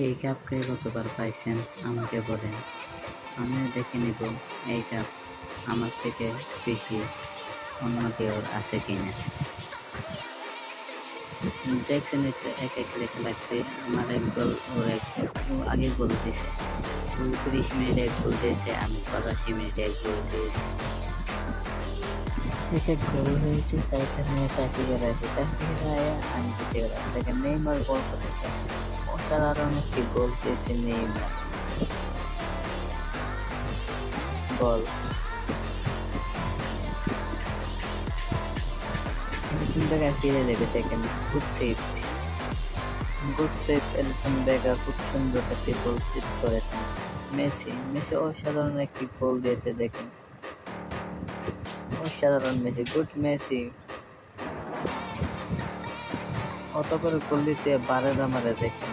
এই কাপ কে কতবার পাইছেন আমাকে বলেন, আমিও দেখে নিব এই কাপ আমার থেকে বেশি অন্য কেউ আছে কিনা। দেখছেন তো এক এক লেখা লাগছে, আমার এক গোল ওর এক গোল, ও আগে গোল দিয়েছে, ও 30 মিনিটে এক গোল দিয়েছে, আমি 85 মিনিটে এক গোল দিয়েছি। এক এক গোল হয়েছে, সাইকেল নিয়ে চাকরি করাইছে, চাকরি করাইয়া আমি জিতে গেলাম। দেখেন নেইমার গোল করেছে, অসাধারণ একটি গোল দিয়েছে নেইমার। গোল এলিসন বেকার ফিরে দেবে, দেখেন গুড সেভ, এলিসন বেকার খুব সুন্দর একটি গোল সেভ করেছেন। মেসি অসাধারণ একটি গোল দিয়েছে, দেখেন অসাধারণ মেসি, গুড মেসি। অত করে গোল দিতে বারের আমারে দেখেন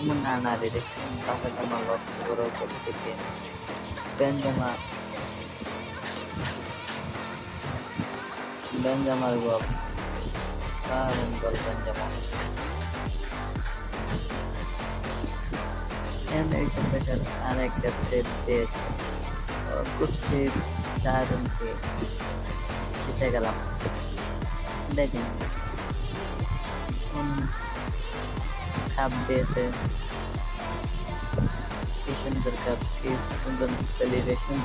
এমন আনারে দেখছেন, বারের আমার লক্ষ্য করে গোল দিতে। বেনজামার গোল, দারুণ গোল বেনজামা। এলিসন বেকার আর একটা সেভ দিয়েছে, গুড সেভ, দারুণ সেভ, জিতে গেলাম। দেখেন কাপ দিয়েছে, কি সুন্দর কাপ, কি সুন্দর সেলিব্রেশন।